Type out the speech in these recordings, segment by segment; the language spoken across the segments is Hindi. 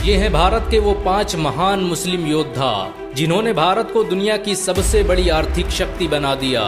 ये हैं भारत के वो 5 महान मुस्लिम योद्धा जिन्होंने भारत को दुनिया की सबसे बड़ी आर्थिक शक्ति बना दिया।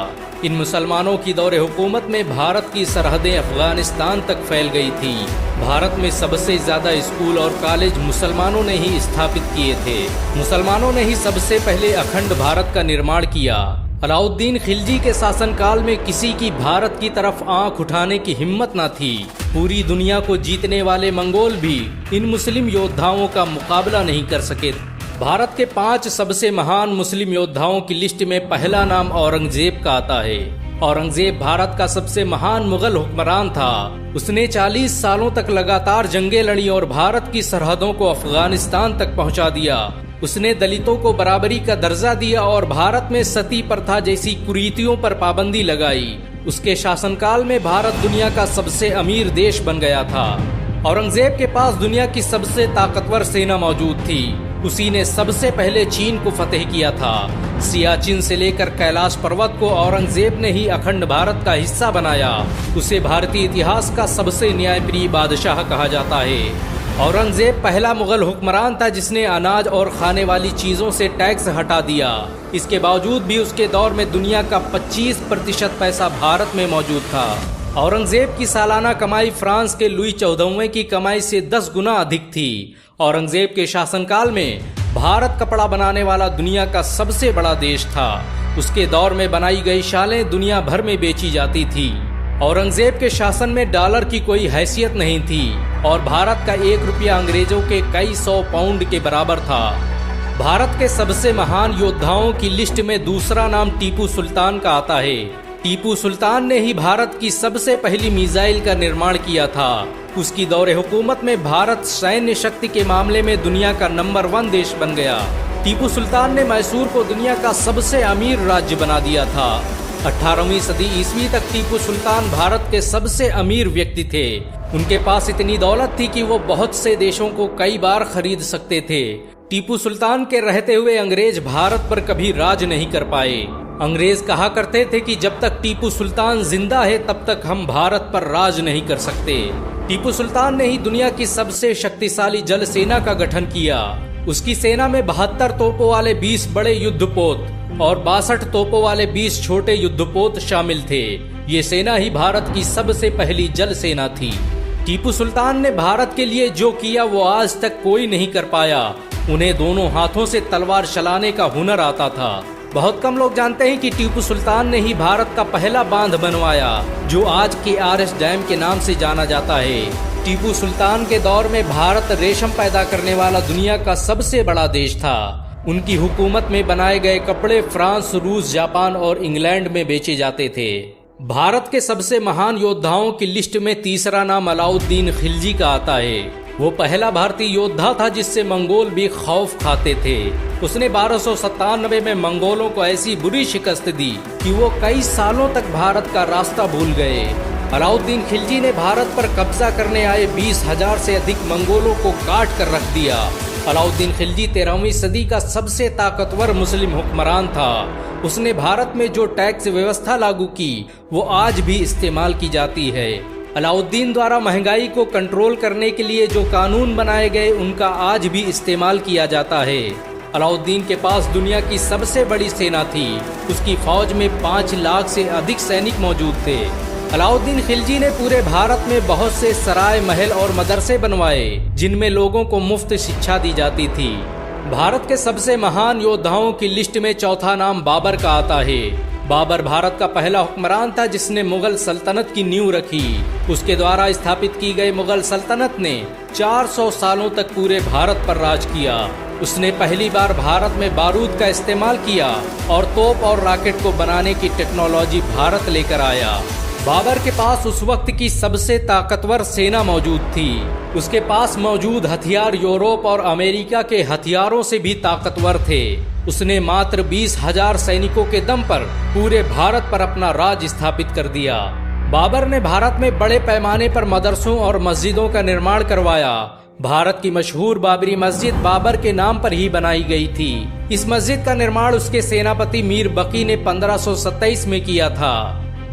इन मुसलमानों की दौरे हुकूमत में भारत की सरहदें अफगानिस्तान तक फैल गई थी। भारत में सबसे ज्यादा स्कूल और कॉलेज मुसलमानों ने ही स्थापित किए थे। मुसलमानों ने ही सबसे पहले अखंड भारत का निर्माण किया। अलाउद्दीन खिलजी के शासनकाल में किसी की भारत की तरफ आंख उठाने की हिम्मत न थी। पूरी दुनिया को जीतने वाले मंगोल भी इन मुस्लिम योद्धाओं का मुकाबला नहीं कर सके। भारत के 5 सबसे महान मुस्लिम योद्धाओं की लिस्ट में पहला नाम औरंगजेब का आता है। औरंगजेब भारत का सबसे महान मुगल हुक्मरान था। उसने 40 सालों तक लगातार जंगें लड़ी और भारत की सरहदों को अफगानिस्तान तक पहुंचा दिया। उसने दलितों को बराबरी का दर्जा दिया और भारत में सती प्रथा जैसी कुरीतियों पर पाबंदी लगाई। उसके शासनकाल में भारत दुनिया का सबसे अमीर देश बन गया था। औरंगजेब के पास दुनिया की सबसे ताकतवर सेना मौजूद थी। उसी ने सबसे पहले चीन को फतेह किया था। सियाचिन से लेकर कैलाश पर्वत को औरंगजेब ने ही अखंड भारत का हिस्सा बनाया। उसे भारतीय इतिहास का सबसे न्यायप्रिय बादशाह कहा जाता है। औरंगजेब पहला मुगल हुक्मरान था जिसने अनाज और खाने वाली चीजों से टैक्स हटा दिया। इसके बावजूद भी उसके दौर में दुनिया का 25% पैसा भारत में मौजूद था। औरंगजेब की सालाना कमाई फ्रांस के लुई 14वें की कमाई से 10 गुना अधिक थी। औरंगजेब के शासनकाल में भारत कपड़ा बनाने वाला दुनिया का सबसे बड़ा देश था। उसके दौर में बनाई गई शालें दुनिया भर में बेची जाती थी। औरंगजेब के शासन में डॉलर की कोई हैसियत नहीं थी और भारत का 1 रुपया अंग्रेजों के कई 100 पाउंड के बराबर था। भारत के सबसे महान योद्धाओं की लिस्ट में दूसरा नाम टीपू सुल्तान का आता है। टीपू सुल्तान ने ही भारत की सबसे पहली मिसाइल का निर्माण किया था। उसकी दौरे हुकूमत में भारत सैन्य शक्ति के मामले में दुनिया का नंबर 1 देश बन गया। टीपू सुल्तान ने मैसूर को दुनिया का सबसे अमीर राज्य बना दिया था। 18वीं सदी ईस्वी तक टीपू सुल्तान भारत के सबसे अमीर व्यक्ति थे। उनके पास इतनी दौलत थी कि वो बहुत से देशों को कई बार खरीद सकते थे। टीपू सुल्तान के रहते हुए अंग्रेज भारत पर कभी राज नहीं कर पाए। अंग्रेज कहा करते थे कि जब तक टीपू सुल्तान जिंदा है तब तक हम भारत पर राज नहीं कर सकते। टीपू सुल्तान ने ही दुनिया की सबसे शक्तिशाली जल सेना का गठन किया। उसकी सेना में 72 तोपों वाले 20 बड़े युद्धपोत और 62 तोपों वाले 20 छोटे युद्धपोत शामिल थे। ये सेना ही भारत की सबसे पहली जल सेना थी। टीपू सुल्तान ने भारत के लिए जो किया वो आज तक कोई नहीं कर पाया। उन्हें दोनों हाथों से तलवार चलाने का हुनर आता था। बहुत कम लोग जानते हैं कि टीपू सुल्तान ने ही भारत का पहला बांध बनवाया जो आज के RS डैम के नाम से जाना जाता है। टीपू सुल्तान के दौर में भारत रेशम पैदा करने वाला दुनिया का सबसे बड़ा देश था। उनकी हुकूमत में बनाए गए कपड़े फ्रांस, रूस, जापान और इंग्लैंड में बेचे जाते थे। भारत के सबसे महान योद्धाओं की लिस्ट में तीसरा नाम अलाउद्दीन खिलजी का आता है। वो पहला भारतीय योद्धा था जिससे मंगोल भी खौफ खाते थे। उसने 1297 में मंगोलों को ऐसी बुरी शिकस्त दी कि वो कई सालों तक भारत का रास्ता भूल गए। अलाउद्दीन खिलजी ने भारत पर कब्जा करने आए 20,000 से अधिक मंगोलों को काट कर रख दिया। अलाउद्दीन खिलजी 13वीं सदी का सबसे ताकतवर मुस्लिम हुक्मरान था। उसने भारत में जो टैक्स व्यवस्था लागू की वो आज भी इस्तेमाल की जाती है। अलाउद्दीन द्वारा महंगाई को कंट्रोल करने के लिए जो कानून बनाए गए उनका आज भी इस्तेमाल किया जाता है। अलाउद्दीन के पास दुनिया की सबसे बड़ी सेना थी। उसकी फौज में 5 लाख से अधिक सैनिक मौजूद थे। अलाउद्दीन खिलजी ने पूरे भारत में बहुत से सराय, महल और मदरसे बनवाए जिनमें लोगों को मुफ्त शिक्षा दी जाती थी। भारत के सबसे महान योद्धाओं की लिस्ट में चौथा नाम बाबर का आता है। बाबर भारत का पहला हुक्मरान था जिसने मुगल सल्तनत की नींव रखी। उसके द्वारा स्थापित की गई मुगल सल्तनत ने 400 सालों तक पूरे भारत पर राज किया। उसने पहली बार भारत में बारूद का इस्तेमाल किया और तोप और रॉकेट को बनाने की टेक्नोलॉजी भारत लेकर आया। बाबर के पास उस वक्त की सबसे ताकतवर सेना मौजूद थी। उसके पास मौजूद हथियार यूरोप और अमेरिका के हथियारों से भी ताकतवर थे। उसने मात्र 20,000 सैनिकों के दम पर पूरे भारत पर अपना राज स्थापित कर दिया। बाबर ने भारत में बड़े पैमाने पर मदरसों और मस्जिदों का निर्माण करवाया। भारत की मशहूर बाबरी मस्जिद बाबर के नाम पर ही बनाई गई थी। इस मस्जिद का निर्माण उसके सेनापति मीर बकी ने 1527 में किया था।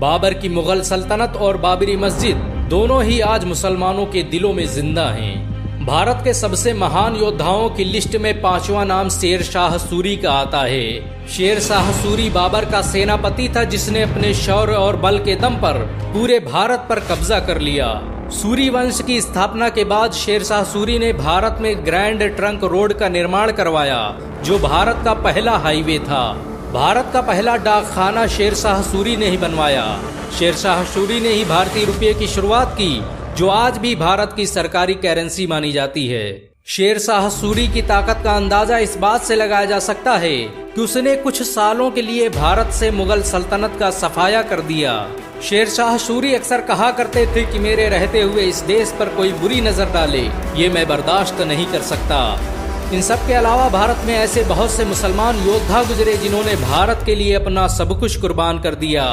बाबर की मुगल सल्तनत और बाबरी मस्जिद दोनों ही आज मुसलमानों के दिलों में जिंदा हैं। भारत के सबसे महान योद्धाओं की लिस्ट में पांचवा नाम शेर शाह सूरी का आता है। शेर शाह सूरी बाबर का सेनापति था जिसने अपने शौर्य और बल के दम पर पूरे भारत पर कब्जा कर लिया। सूरी वंश की स्थापना के बाद शेर शाह सूरी ने भारत में ग्रैंड ट्रंक रोड का निर्माण करवाया, जो भारत का पहला हाईवे था। भारत का पहला डाकखाना शेर शाह सूरी ने ही बनवाया। शेर शाह सूरी ने ही भारतीय रुपये की शुरुआत की, जो आज भी भारत की सरकारी करेंसी मानी जाती है। शेर शाह सूरी की ताकत का अंदाजा इस बात से लगाया जा सकता है कि उसने कुछ सालों के लिए भारत से मुगल सल्तनत का सफाया कर दिया। शेर शाह सूरी अक्सर कहा करते थे कि मेरे रहते हुए इस देश पर कोई बुरी नजर डाले, ये मैं बर्दाश्त नहीं कर सकता। इन सब के अलावा भारत में ऐसे बहुत से मुसलमान योद्धा गुजरे जिन्होंने भारत के लिए अपना सब कुछ कुर्बान कर दिया।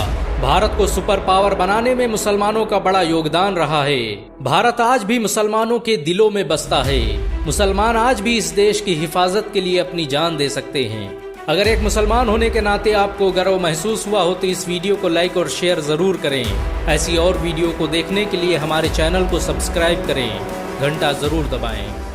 भारत को सुपर पावर बनाने में मुसलमानों का बड़ा योगदान रहा है। भारत आज भी मुसलमानों के दिलों में बसता है। मुसलमान आज भी इस देश की हिफाजत के लिए अपनी जान दे सकते हैं। अगर एक मुसलमान होने के नाते आपको गर्व महसूस हुआ हो तो इस वीडियो को लाइक और शेयर जरूर करें। ऐसी और वीडियो को देखने के लिए हमारे चैनल को सब्सक्राइब करें, घंटा जरूर दबाएं।